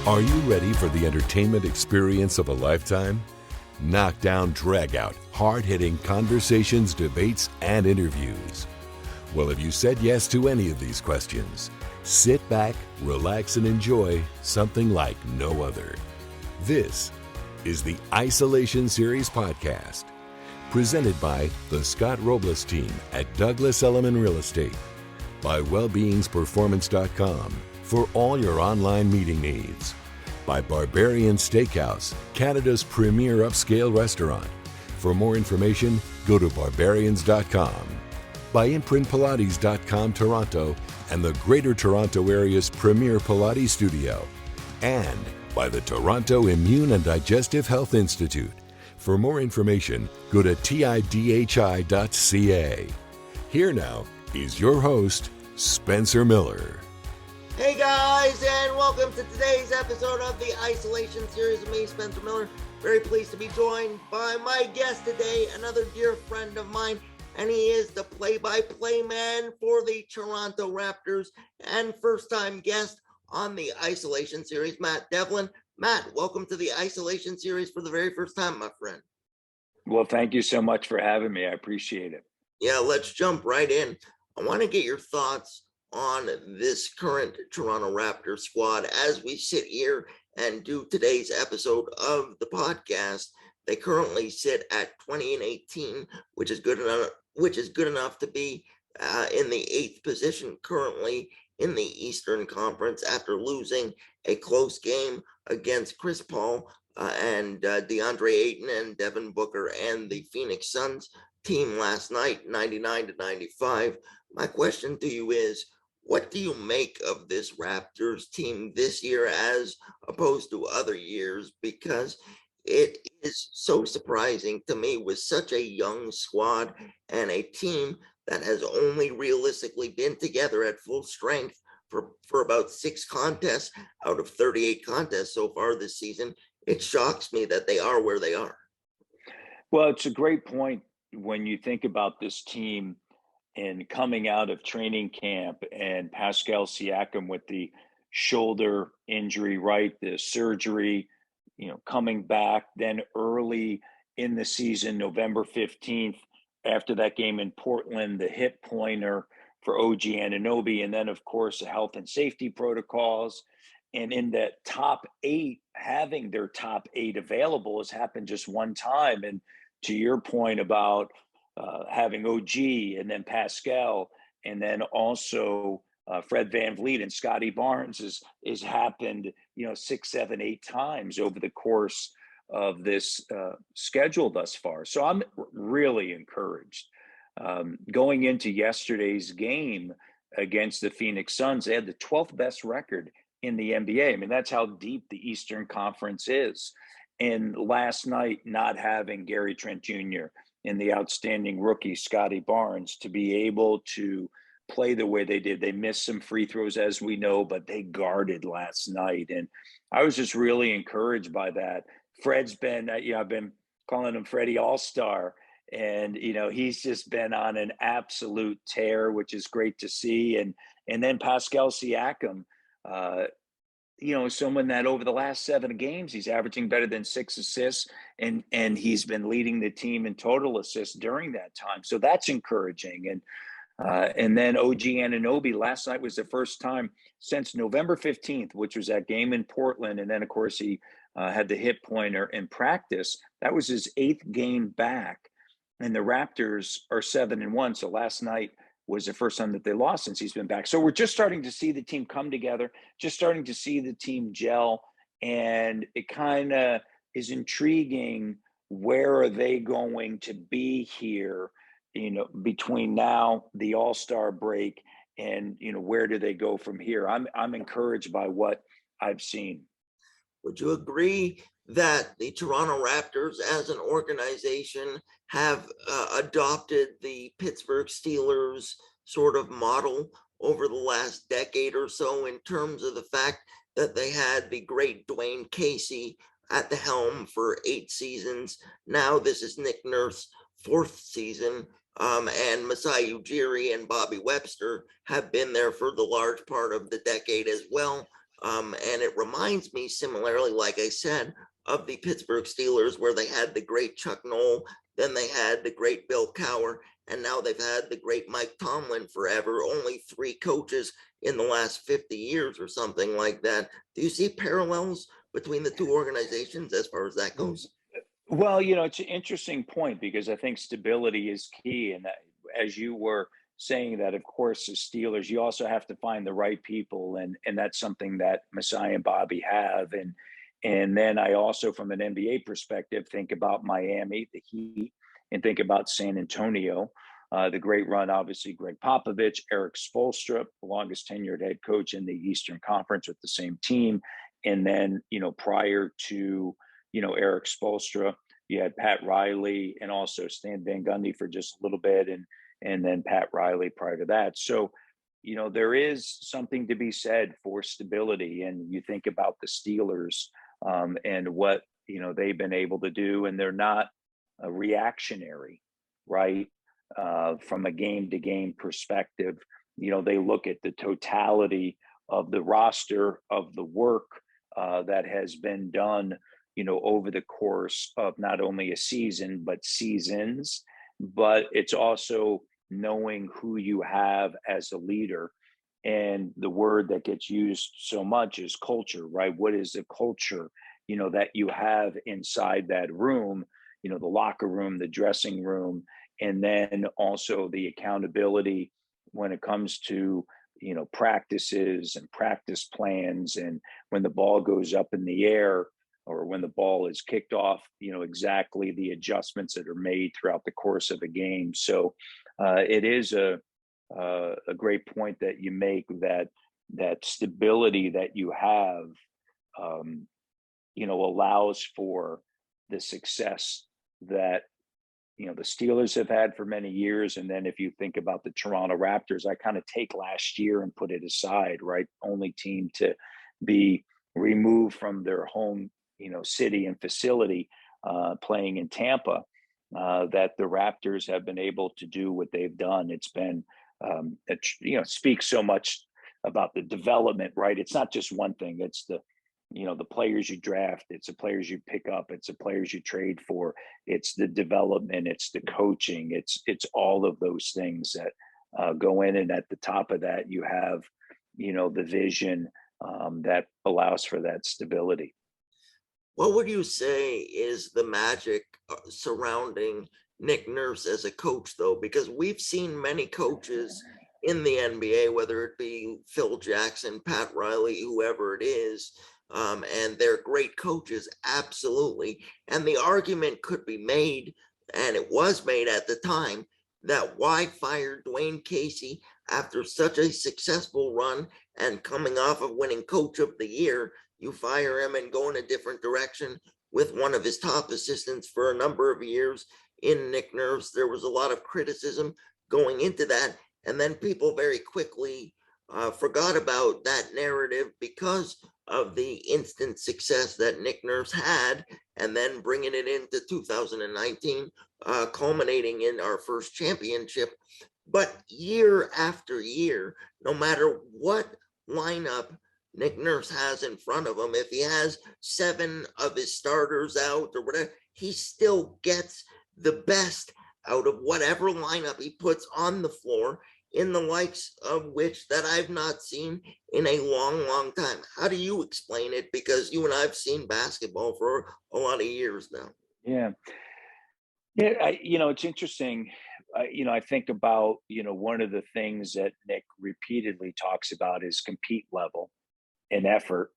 Are you ready for the entertainment experience of a lifetime? Knockdown, drag-out, hard-hitting conversations, debates, and interviews. Well, if you said yes to any of these questions, sit back, relax, and enjoy something like no other. This is the Isolation Series podcast, presented by the Scott Robles team at Douglas Elliman Real Estate, by wellbeingsperformance.com for all your online meeting needs, by Barbarian Steakhouse, Canada's premier upscale restaurant. For more information, go to barbarians.com, by imprintpilates.com Toronto and the Greater Toronto Area's premier Pilates studio, and by the Toronto Immune and Digestive Health Institute. For more information, go to tidhi.ca. Here now is your host, Spencer Miller. Hey guys, and welcome to today's episode of the Isolation Series with me, Spencer Miller. Very pleased to be joined by my guest today, another dear friend of mine, and he is the play-by-play man for the Toronto Raptors and first-time guest on the Isolation Series, Matt Devlin. Matt, welcome to the Isolation Series for the very first time, my friend. Well, thank you so much for having me. I appreciate it. Yeah, let's jump right in. I want to get your thoughts on this current Toronto Raptors squad as we sit here and do today's episode of the podcast. They currently sit at 20-18, which is good enough to be in the 8th position currently in the Eastern Conference after losing a close game against Chris Paul and DeAndre Ayton and Devin Booker and the Phoenix Suns team last night, 99-95. My question to you is, what do you make of this Raptors team this year as opposed to other years? Because it is so surprising to me with such a young squad and a team that has only realistically been together at full strength for about 6 contests out of 38 contests so far this season. It shocks me that they are where they are. Well, it's a great point when you think about this team and coming out of training camp and Pascal Siakam with the shoulder injury, right? The surgery, coming back then early in the season, November 15th, after that game in Portland, the hip pointer for OG Anunoby, and then, of course, the health and safety protocols. And in that top 8, having their top 8 available has happened just one time. And to your point about having OG and then Pascal, and then also Fred VanVleet and Scotty Barnes is happened, 6, 7, 8 times over the course of this schedule thus far. So I'm really encouraged. Going into yesterday's game against the Phoenix Suns, they had the 12th best record in the NBA. I mean, that's how deep the Eastern Conference is. And last night, not having Gary Trent Jr. and the outstanding rookie Scotty Barnes to be able to play the way they did. They missed some free throws, as we know, but they guarded last night. And I was just really encouraged by that. Fred's been, I've been calling him Freddie All-Star. And, he's just been on an absolute tear, which is great to see. And then Pascal Siakam, someone that over the last 7 games, he's averaging better than 6 assists, and he's been leading the team in total assists during that time. So that's encouraging. And then OG Anunoby last night was the first time since November 15th, which was that game in Portland. And then, of course, he had the hip pointer in practice. That was his 8th game back. And the Raptors are 7-1. So last night was the first time that they lost since he's been back. So we're just starting to see the team come together, just starting to see the team gel. And it kind of is intriguing. Where are they going to be here, between now, the All-Star break, and, where do they go from here? I'm encouraged by what I've seen. Would you agree that the Toronto Raptors as an organization have adopted the Pittsburgh Steelers sort of model over the last decade or so in terms of the fact that they had the great Dwayne Casey at the helm for 8 seasons? Now this is Nick Nurse's 4th season, and Masai Ujiri and Bobby Webster have been there for the large part of the decade as well. And it reminds me similarly, like I said, of the Pittsburgh Steelers, where they had the great Chuck Noll, then they had the great Bill Cowher, and now they've had the great Mike Tomlin forever. Only three coaches in the last 50 years or something like that. Do you see parallels between the two organizations as far as that goes? Well, it's an interesting point because I think stability is key. And that, as you were saying that, of course, the Steelers, you also have to find the right people. And that's something that Masai and Bobby have. And then I also, from an NBA perspective, think about Miami, the Heat, and think about San Antonio. The great run, obviously, Greg Popovich, Eric Spoelstra, the longest tenured head coach in the Eastern Conference with the same team. And then, prior to, Eric Spoelstra, you had Pat Riley and also Stan Van Gundy for just a little bit, and then Pat Riley prior to that. So, there is something to be said for stability. And you think about the Steelers and what they've been able to do, and they're not reactionary, right? From a game to game perspective, they look at the totality of the roster, of the work that has been done, over the course of not only a season, but seasons. But it's also knowing who you have as a leader. And the word that gets used so much is culture, right? What is the culture, that you have inside that room, the locker room, the dressing room, and then also the accountability when it comes to, practices and practice plans. And when the ball goes up in the air, or when the ball is kicked off, exactly the adjustments that are made throughout the course of a game. So it is a great point that you make, that stability that you have, allows for the success that the Steelers have had for many years. And then if you think about the Toronto Raptors, I kind of take last year and put it aside, right? Only team to be removed from their home, city and facility, playing in Tampa, that the Raptors have been able to do what they've done. It's been, speaks so much about the development, right? It's not just one thing. It's the players you draft, it's the players you pick up, it's the players you trade for, it's the development, it's the coaching, it's all of those things that go in. And at the top of that, you have, the vision that allows for that stability. What would you say is the magic surrounding Nick Nurse as a coach, though? Because we've seen many coaches in the NBA, whether it be Phil Jackson, Pat Riley, whoever it is, and they're great coaches, absolutely. And the argument could be made, and it was made at the time, that why fire Dwayne Casey after such a successful run and coming off of winning Coach of the Year? You fire him and go in a different direction with one of his top assistants for a number of years in Nick Nurse. There was a lot of criticism going into that. And then people very quickly forgot about that narrative because of the instant success that Nick Nurse had, and then bringing it into 2019, culminating in our first championship. But year after year, no matter what lineup Nick Nurse has in front of him, if he has 7 of his starters out or whatever, he still gets the best out of whatever lineup he puts on the floor, in the likes of which that I've not seen in a long, long time. How do you explain it? Because you and I've seen basketball for a lot of years now. Yeah. Yeah. It's interesting. I think about, one of the things that Nick repeatedly talks about is compete level and effort.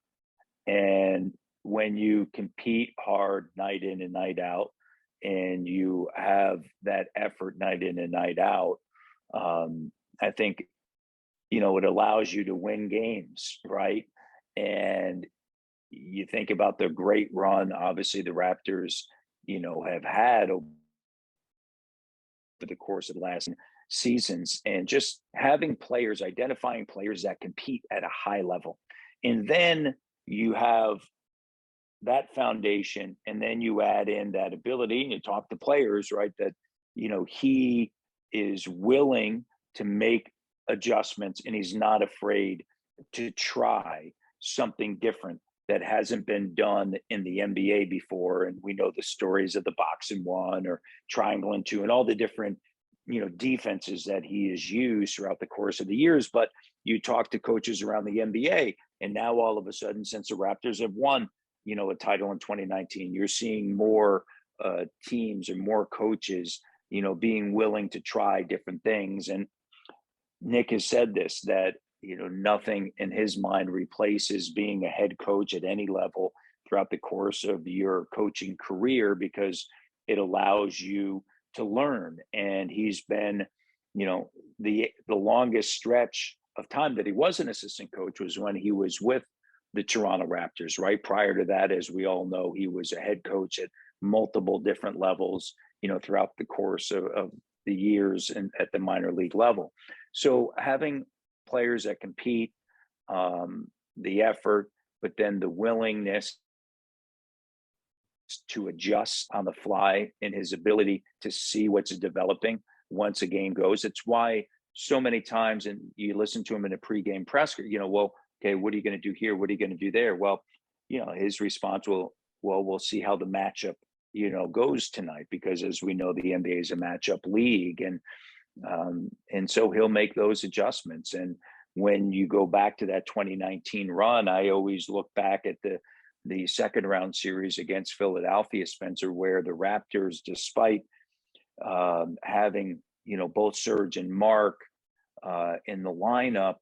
And when you compete hard night in and night out, and you have that effort night in and night out, I think, it allows you to win games, right? And you think about the great run, obviously, the Raptors, have had over the course of the last seasons, and just having players, identifying players that compete at a high level. And then you have that foundation, and then you add in that ability, and you talk to players, right? That, he is willing to make adjustments, and he's not afraid to try something different that hasn't been done in the NBA before. And we know the stories of the box and one or triangle and two and all the different, defenses that he has used throughout the course of the years. But you talk to coaches around the NBA, and now all of a sudden, since the Raptors have won, a title in 2019, you're seeing more teams and more coaches, being willing to try different things. And Nick has said this, that, nothing in his mind replaces being a head coach at any level throughout the course of your coaching career, because it allows you to learn. And he's been, the longest stretch of time that he was an assistant coach was when he was with the Toronto Raptors, right? Prior to that, as we all know, he was a head coach at multiple different levels, throughout the course of the years and at the minor league level. So having players that compete, the effort, but then the willingness to adjust on the fly and his ability to see what's developing once a game goes. It's why so many times, and you listen to him in a pregame presser, well, okay, what are you going to do here? What are you going to do there? Well, his response will, well, we'll see how the matchup, goes tonight, because as we know, the NBA is a matchup league. And so he'll make those adjustments. And when you go back to that 2019 run, I always look back at the second round series against Philadelphia, Spencer, where the Raptors, despite having, both Serge and Mark in the lineup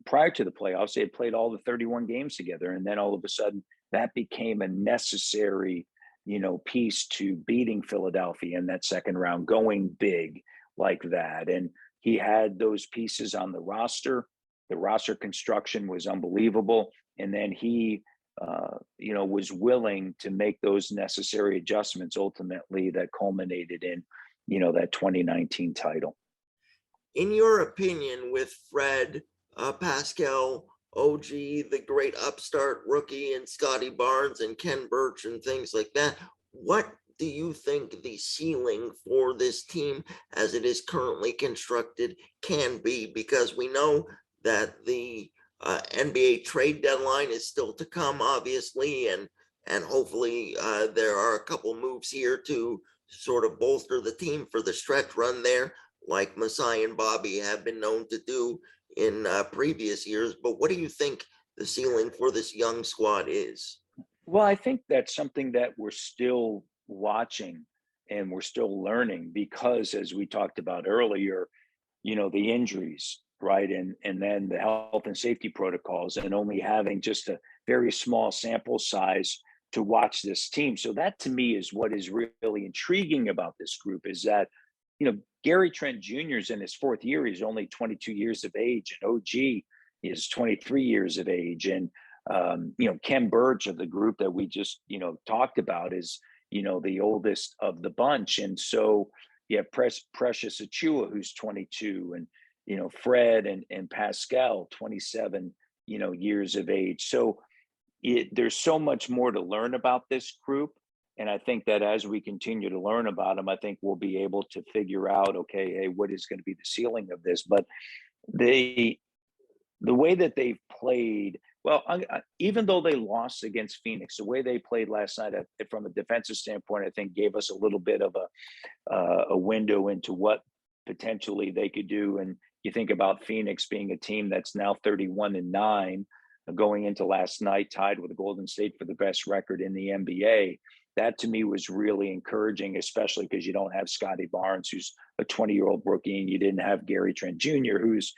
prior to the playoffs, they had played all the 31 games together. And then all of a sudden that became a necessary, piece to beating Philadelphia in that second round, going big like that. And he had those pieces on the roster. The roster construction was unbelievable. And then he, was willing to make those necessary adjustments ultimately that culminated in, that 2019 title. In your opinion, with Fred, Pascal, OG, the great upstart rookie, and Scotty Barnes and Ken Birch and things like that, what do you think the ceiling for this team as it is currently constructed can be? Because we know that the NBA trade deadline is still to come, obviously, and hopefully there are a couple moves here to sort of bolster the team for the stretch run there, like Masai and Bobby have been known to do in previous years. But what do you think the ceiling for this young squad is? Well, I think that's something that we're still watching and we're still learning, because as we talked about earlier, the injuries, right? And then the health and safety protocols, and only having just a very small sample size to watch this team. So that to me is what is really intriguing about this group, is that, Gary Trent Jr. is in his fourth year. He's only 22 years of age, and OG is 23 years of age. And, Ken Birch of the group that we just, talked about is, the oldest of the bunch. And so you have Precious Achiuwa, who's 22, and, Fred and Pascal, 27, years of age. So there's so much more to learn about this group. And I think that as we continue to learn about them, I think we'll be able to figure out, okay, hey, what is going to be the ceiling of this? But the way that they've played, well, even though they lost against Phoenix, the way they played last night, from a defensive standpoint, I think gave us a little bit of a window into what potentially they could do. And you think about Phoenix being a team that's now 31-9, going into last night, tied with Golden State for the best record in the NBA. That to me was really encouraging, especially because you don't have Scotty Barnes, who's a 20-year-old rookie, and you didn't have Gary Trent Jr., who's,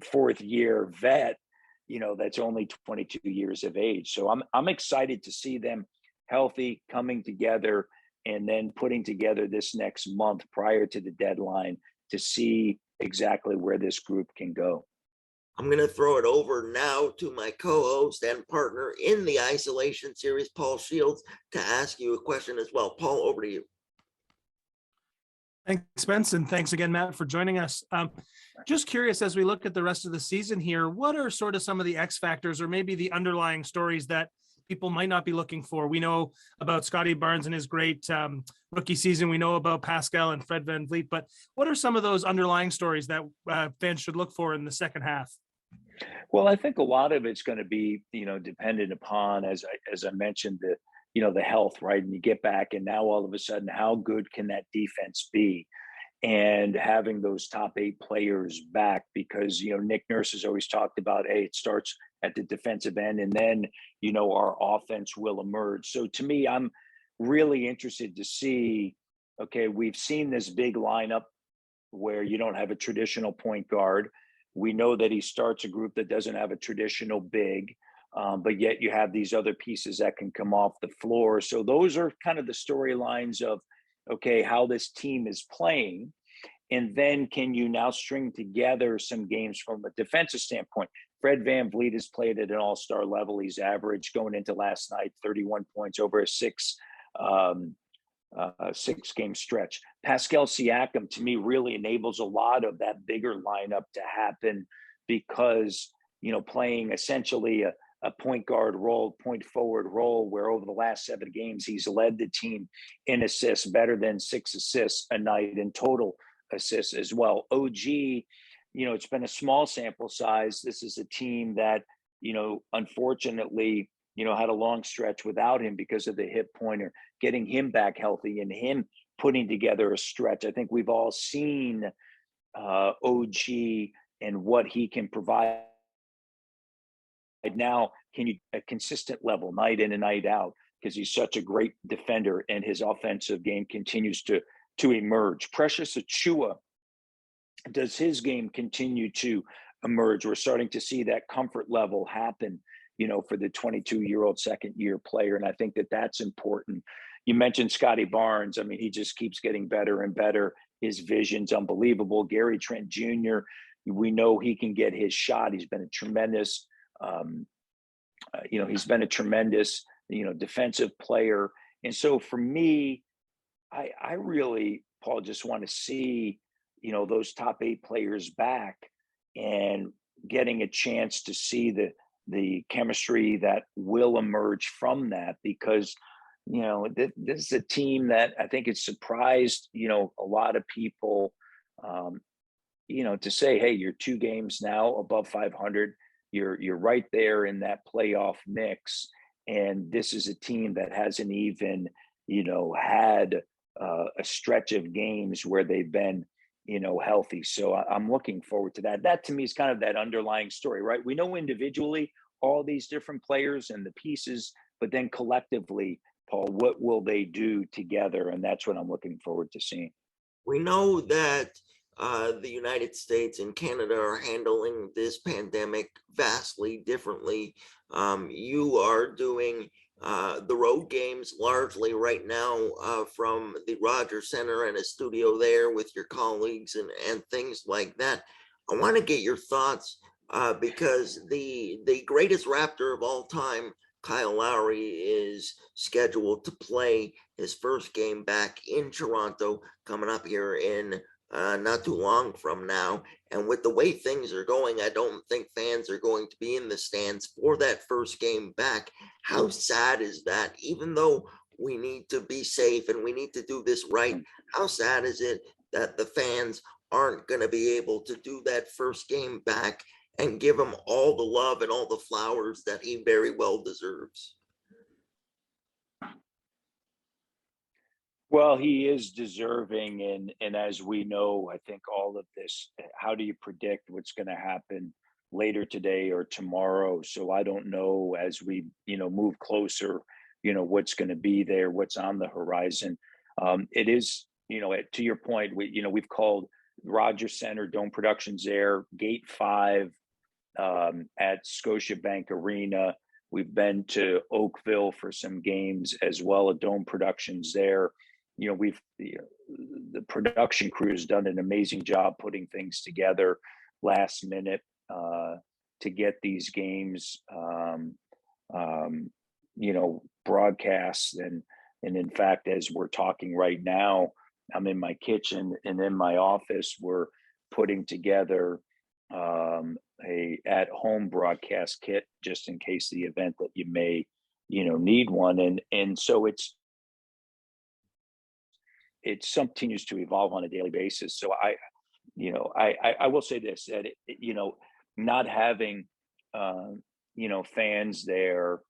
fourth year vet, that's only 22 years of age. So I'm excited to see them healthy, coming together, and then putting together this next month prior to the deadline to see exactly where this group can go. I'm going to throw it over now to my co-host and partner in the isolation series, Paul Shields, to ask you a question as well. Paul, over to you. Thanks, Spence, and thanks again, Matt, for joining us. Just curious, as we look at the rest of the season here, what are sort of some of the X factors or maybe the underlying stories that people might not be looking for? We know about Scotty Barnes and his great rookie season. We know about Pascal and Fred VanVleet, but what are some of those underlying stories that fans should look for in the second half? Well, I think a lot of it's going to be, dependent upon, as I mentioned, the health, right? And you get back, and now all of a sudden, how good can that defense be? And having those top eight players back, because Nick Nurse has always talked about, hey, it starts at the defensive end, and then our offense will emerge. So to me, I'm really interested to see. Okay, we've seen this big lineup where you don't have a traditional point guard. We know that he starts a group that doesn't have a traditional big, but yet you have these other pieces that can come off the floor. So those are kind of the storylines of, okay, how this team is playing. And then can you now string together some games from a defensive standpoint? Fred VanVleet has played at an all-star level. He's averaged going into last night 31 points over a six-game stretch. Pascal Siakam, to me, really enables a lot of that bigger lineup to happen because, playing essentially a point guard role, point forward role, where over the last 7 games, he's led the team in assists, better than 6 assists a night in total assists as well. OG, it's been a small sample size. This is a team that, unfortunately, had a long stretch without him because of the hip pointer. Getting him back healthy and him putting together a stretch. I think we've all seen OG and what he can provide. Now, can you a consistent level night in and night out, because he's such a great defender and his offensive game continues to emerge. Precious Achua, does his game continue to emerge? We're starting to see that comfort level happen, for the 22-year-old second-year player, and I think that that's important. You mentioned Scotty Barnes. I mean, he just keeps getting better and better. His vision's unbelievable. Gary Trent Jr., we know he can get his shot. He's been a tremendous defensive player. And so for me, I really, Paul, just want to see, those top 8 players back and getting a chance to see the chemistry that will emerge from that, because, this is a team that I think it's surprised, a lot of people, to say, hey, you're 2 games now above 500. You're right there in that playoff mix. And this is a team that hasn't even, had a stretch of games where they've been, healthy. So I'm looking forward to that. That to me is kind of that underlying story, right? We know individually all these different players and the pieces, but then collectively, Paul, what will they do together? And that's what I'm looking forward to seeing. We know that the United States and Canada are handling this pandemic vastly differently. You are doing the road games largely right now from the Rogers Center and a studio there with your colleagues and things like that. I want to get your thoughts because the greatest Raptor of all time, Kyle Lowry, is scheduled to play his first game back in Toronto coming up here in not too long from now. And with the way things are going, I don't think fans are going to be in the stands for that first game back. How sad is that? Even though we need to be safe and we need to do this right, how sad is it that the fans aren't going to be able to do that first game back and give him all the love and all the flowers that he very well deserves? Well, he is deserving, and as we know, I think all of this, how do you predict what's going to happen later today or tomorrow? So I don't know, as we, move closer, what's going to be there, what's on the horizon. It is, to your point, we've called Rogers Center, Dome Productions there, Gate 5 at Scotiabank Arena. We've been to Oakville for some games as well, at Dome Productions there. The production crew has done an amazing job putting things together last minute to get these games, broadcasts. And in fact, as we're talking right now, I'm in my kitchen and in my office, we're putting together a at-home broadcast kit just in case the event that you may, need one. And so it continues to evolve on a daily basis. So I will say this, that not having, fans there,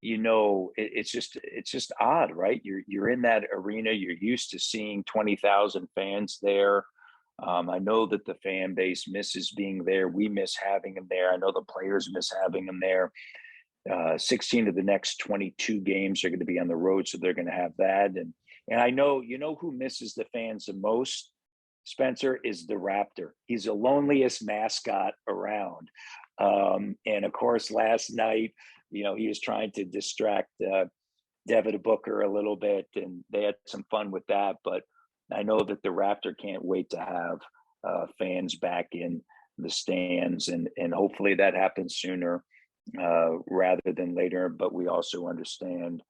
it's just odd, right? You're in that arena. You're used to seeing 20,000 fans there. I know that the fan base misses being there. We miss having them there. I know the players miss having them there. 16 of the next 22 games are going to be on the road, so they're going to have that. And I know, who misses the fans the most, Spencer, is the Raptor. He's the loneliest mascot around. And of course, last night, he was trying to distract Devin Booker a little bit, and they had some fun with that. But I know that the Raptor can't wait to have fans back in the stands, and hopefully that happens sooner rather than later. But we also understand,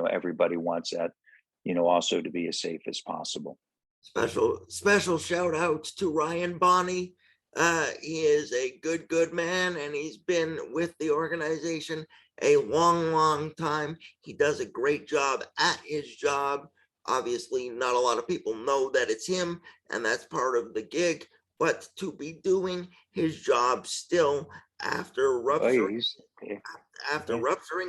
everybody wants that, also to be as safe as possible. Special shout out to Ryan Bonney. He is a good man, and he's been with the organization a long time. He does a great job at his job. Obviously, not a lot of people know that it's him, and that's part of the gig. But to be doing his job still after rupturing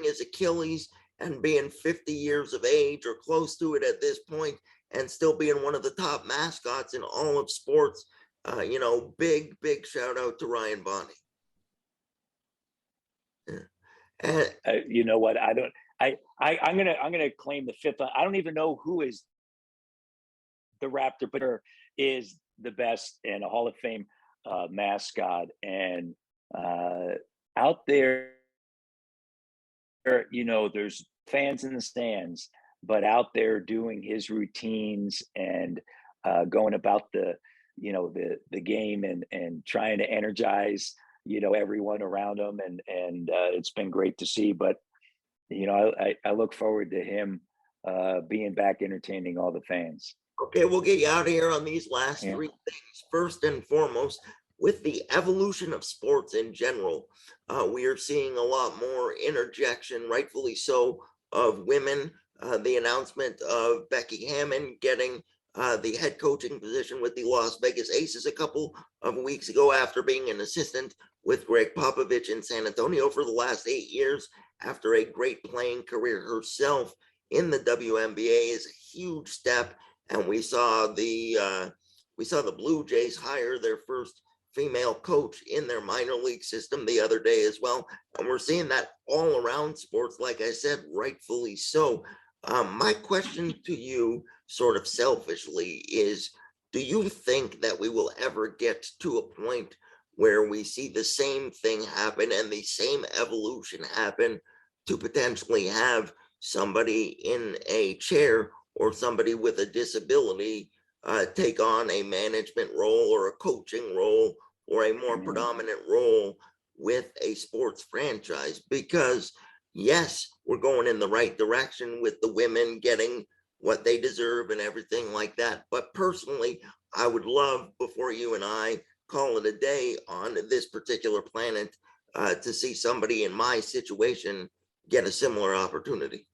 his Achilles and being 50 years of age or close to it at this point, and still being one of the top mascots in all of sports, big shout out to Ryan Bonney. Yeah. You know what? I'm gonna claim the fifth. I don't even know who is the Raptor, but is the best and a Hall of Fame mascot. And out there, there's fans in the stands, but out there doing his routines and going about the game and trying to energize everyone around him, and it's been great to see. But I look forward to him being back entertaining all the fans. Okay, we'll get you out of here on these last three things. First and foremost, with the evolution of sports in general, we are seeing a lot more interjection, rightfully so, of women. The announcement of Becky Hammon getting the head coaching position with the Las Vegas Aces a couple of weeks ago, after being an assistant with Greg Popovich in San Antonio for the last 8 years, after a great playing career herself in the WNBA, is a huge step. And we saw the Blue Jays hire their first female coach in their minor league system the other day as well. And we're seeing that all around sports, like I said, rightfully so. My question to you, sort of selfishly, is, do you think that we will ever get to a point where we see the same thing happen and the same evolution happen, to potentially have somebody in a chair or somebody with a disability take on a management role or a coaching role or a more predominant role with a sports franchise? Because yes, we're going in the right direction with the women getting what they deserve and everything like that. But personally, I would love, before you and I call it a day on this particular planet, to see somebody in my situation get a similar opportunity.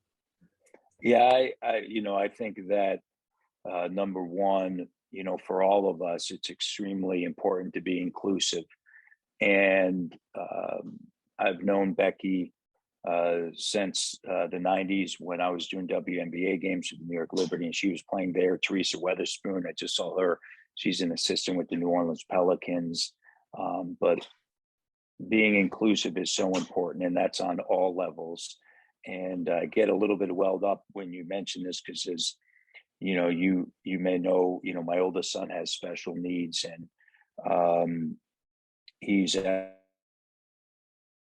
Yeah, I think that number one, for all of us, it's extremely important to be inclusive. And I've known Becky since the 90s, when I was doing WNBA games with New York Liberty, and she was playing there. Teresa Weatherspoon, I just saw her. She's an assistant with the New Orleans Pelicans. But being inclusive is so important, and that's on all levels. And I get a little bit welled up when you mention this, because as you may know, my oldest son has special needs, and he's at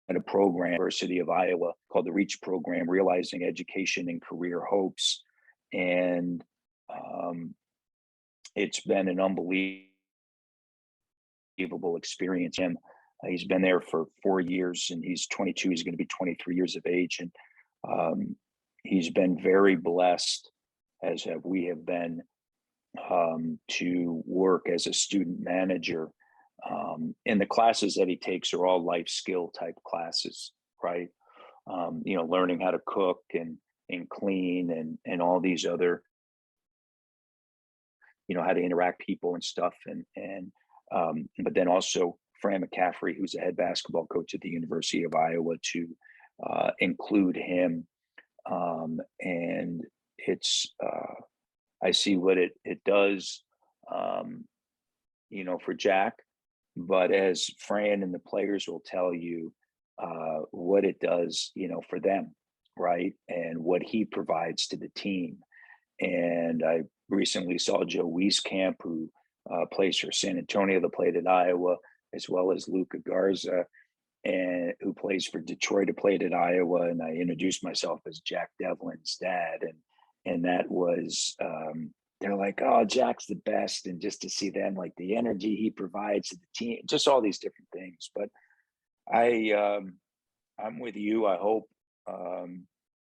a program, University of Iowa, called the REACH program, Realizing Education and Career Hopes. And it's been an unbelievable experience. And he's been there for 4 years, and he's 22. He's going to be 23 years of age. And he's been very blessed, as we have been, to work as a student manager. And the classes that he takes are all life skill type classes, right? Learning how to cook and clean and all these other, how to interact people and stuff. And but then also Fran McCaffrey, who's a head basketball coach at the University of Iowa, to include him. And it's, I see what it does, for Jack, but as Fran and the players will tell you, what it does, for them, right? And what he provides to the team. And I recently saw Joe Wieskamp, who plays for San Antonio, that played at Iowa, as well as Luca Garza, and who plays for Detroit, who played at Iowa. And I introduced myself as Jack Devlin's dad, and that was they're like, "Oh, Jack's the best," and just to see them, like the energy he provides to the team, just all these different things. But I'm with you. I hope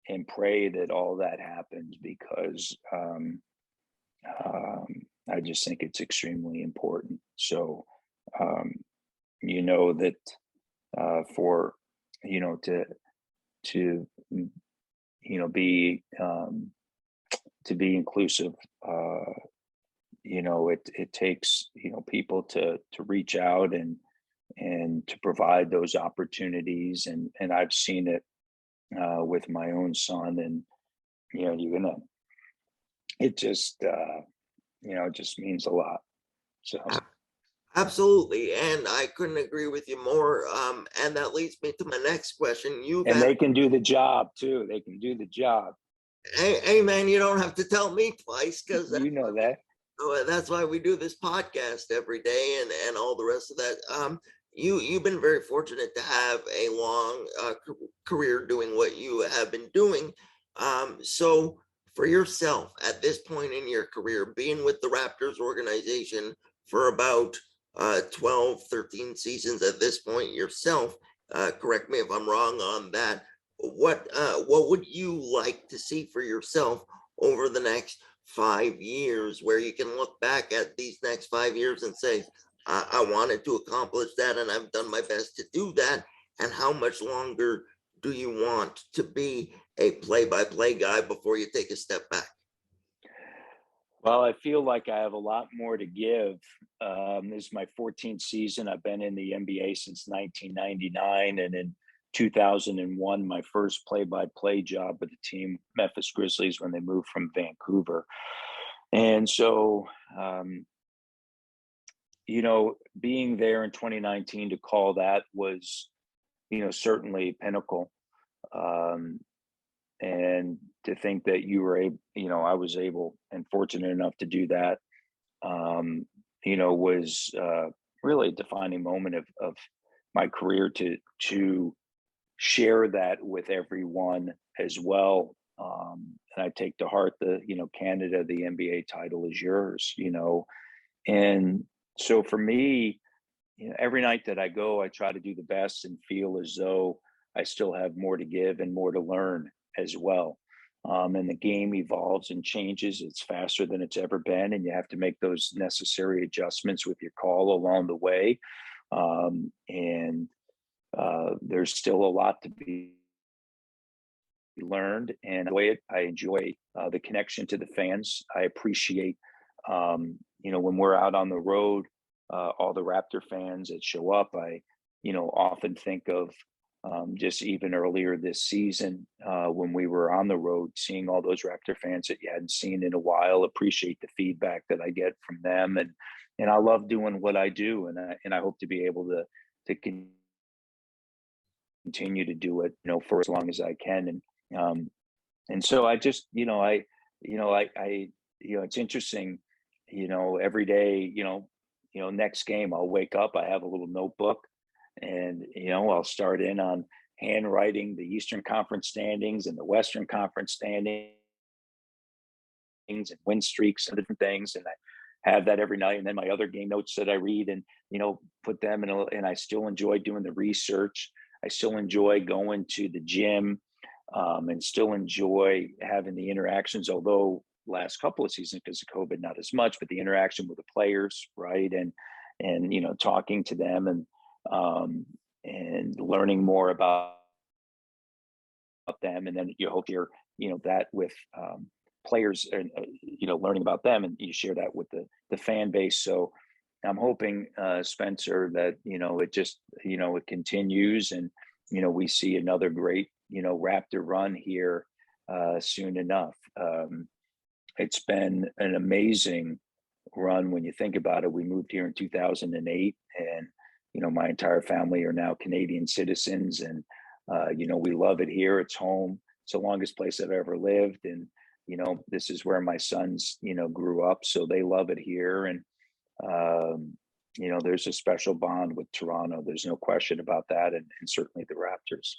and pray that all that happens, because I just think it's extremely important. So that for to be inclusive, it takes people to reach out and to provide those opportunities, and I've seen it with my own son, and it just it just means a lot. So Absolutely, and I couldn't agree with you more. And that leads me to my next question. They can do the job too. They can do the job. Hey man, you don't have to tell me twice, because that. That's why we do this podcast every day, and all the rest of that. You've been very fortunate to have a long career doing what you have been doing. So for yourself at this point in your career, being with the Raptors organization for about 12, 13 seasons at this point yourself, correct me if I'm wrong on that. What would you like to see for yourself over the next 5 years, where you can look back at these next 5 years and say, I wanted to accomplish that, and I've done my best to do that? And how much longer do you want to be a play-by-play guy before you take a step back? Well, I feel like I have a lot more to give. This is my 14th season. I've been in the NBA since 1999, and in 2001, my first play-by-play job with the team, Memphis Grizzlies, when they moved from Vancouver. And so, being there in 2019 to call that was, certainly pinnacle. And to think that you were able, I was able and fortunate enough to do that, was really a defining moment of my career, to share that with everyone as well. And I take to heart Canada, the NBA title is yours, and so for me, every night that I go, I try to do the best and feel as though I still have more to give and more to learn as well. And the game evolves and changes. It's faster than it's ever been, and you have to make those necessary adjustments with your call along the way. And there's still a lot to be learned, and I enjoy the connection to the fans. I appreciate, when we're out on the road, all the Raptor fans that show up. I, often think of just even earlier this season, when we were on the road, seeing all those Raptor fans that you hadn't seen in a while. Appreciate the feedback that I get from them, and I love doing what I do, and I hope to be able to continue to do it, for as long as I can. And so I just, it's interesting, every day, next game, I'll wake up, I have a little notebook, and, I'll start in on handwriting the Eastern Conference standings and the Western Conference standings and win streaks and different things. And I have that every night. And then my other game notes that I read and, put them in, and I still enjoy doing the research. I still enjoy going to the gym, and still enjoy having the interactions, although last couple of seasons because of COVID, not as much, but the interaction with the players, right? And talking to them and learning more about them. And then you hope you're, that with players and, learning about them, and you share that with the fan base. So I'm hoping, Spencer, that, it just, it continues, and, we see another great, Raptor run here soon enough. It's been an amazing run when you think about it. We moved here in 2008, and, my entire family are now Canadian citizens, and, we love it here. It's home. It's the longest place I've ever lived. And, this is where my sons, grew up. So they love it here. And, there's a special bond with Toronto. There's no question about that. And certainly the Raptors.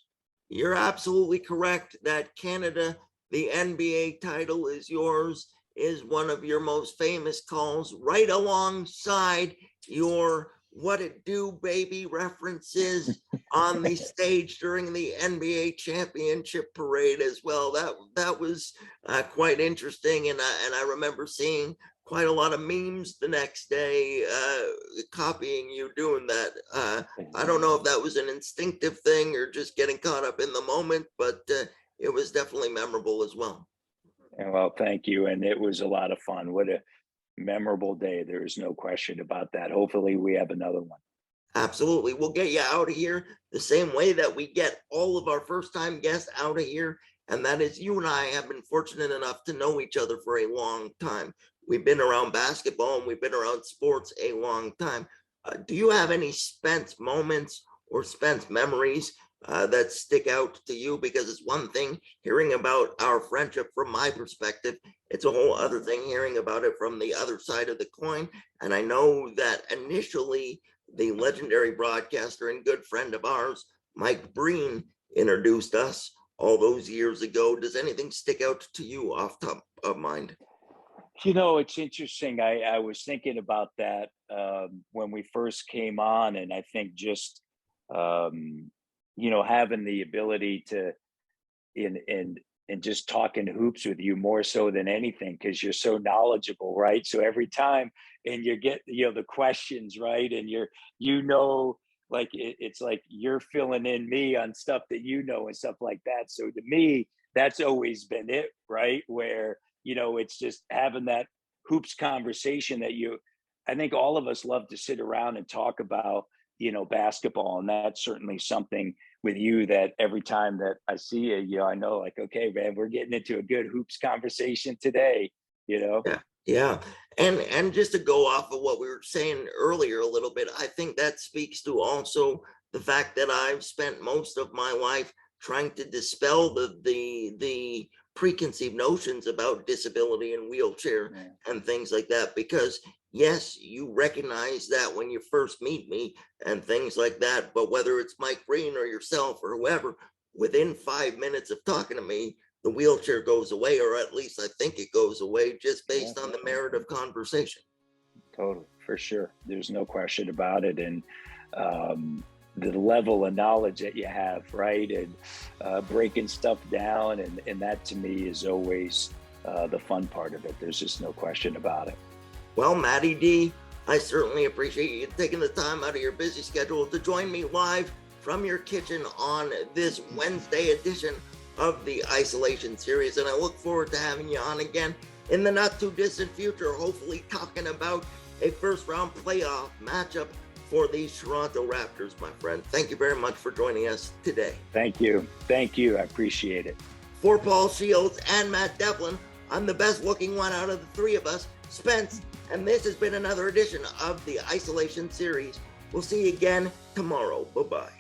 You're absolutely correct that Canada, the NBA title is yours, is one of your most famous calls, right alongside your "What It Do, Baby" references on the stage during the NBA championship parade as well. That was quite interesting, and I remember seeing quite a lot of memes the next day copying you doing that. I don't know if that was an instinctive thing or just getting caught up in the moment, but it was definitely memorable as well. Well, thank you. And it was a lot of fun. What a memorable day. There is no question about that. Hopefully we have another one. Absolutely. We'll get you out of here the same way that we get all of our first time guests out of here. And that is, you and I have been fortunate enough to know each other for a long time. We've been around basketball and we've been around sports a long time. Do you have any Spence moments or Spence memories that stick out to you? Because it's one thing hearing about our friendship from my perspective. It's a whole other thing hearing about it from the other side of the coin. And I know that initially the legendary broadcaster and good friend of ours, Mike Breen, introduced us all those years ago. Does anything stick out to you off top of mind? It's interesting. I was thinking about that when we first came on, and I think just having the ability to and just talking hoops with you more so than anything, because you're so knowledgeable, right? So every time, and you get the questions, right, and like it's like you're filling in me on stuff that and stuff like that. So to me, that's always been it, right? Where it's just having that hoops conversation that I think all of us love to sit around and talk about basketball. And that's certainly something with you that every time that I see you, I know, like, okay, man, we're getting into a good hoops conversation today, Yeah. And just to go off of what we were saying earlier a little bit, I think that speaks to also the fact that I've spent most of my life trying to dispel the preconceived notions about disability and wheelchair and things like that, because yes, you recognize that when you first meet me and things like that, but whether it's Mike Breen or yourself or whoever, within 5 minutes of talking to me, the wheelchair goes away, or at least I think it goes away, just based on the merit of conversation. Totally, for sure. There's no question about it. And the level of knowledge that you have, right? And breaking stuff down. And that to me is always the fun part of it. There's just no question about it. Well, Matty D, I certainly appreciate you taking the time out of your busy schedule to join me live from your kitchen on this Wednesday edition of the Isolation Series. And I look forward to having you on again in the not too distant future, hopefully talking about a first round playoff matchup for the Toronto Raptors, my friend. Thank you very much for joining us today. Thank you. I appreciate it. For Paul Shields and Matt Devlin, I'm the best looking one out of the three of us, Spence, and this has been another edition of the Isolation Series. We'll see you again tomorrow. Bye-bye.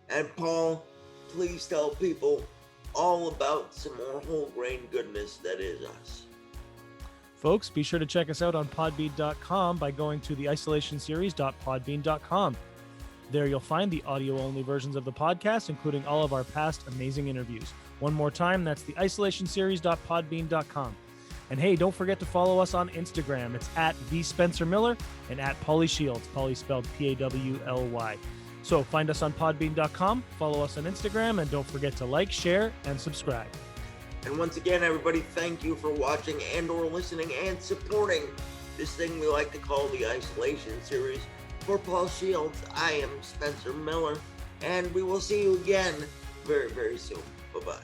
And Paul, please tell people all about some more whole grain goodness that is us. Folks, be sure to check us out on podbean.com by going to theisolationseries.podbean.com. There you'll find the audio-only versions of the podcast, including all of our past amazing interviews. One more time, that's theisolationseries.podbean.com. And hey, don't forget to follow us on Instagram. It's at @VSpencerMiller and at Pauly Shields, Pauly spelled Pawly. So find us on podbean.com, follow us on Instagram, and don't forget to like, share, and subscribe. And once again, everybody, thank you for watching and or listening and supporting this thing we like to call the Isolation Series. For Paul Shields, I am Spencer Miller, and we will see you again very, very soon. Bye-bye.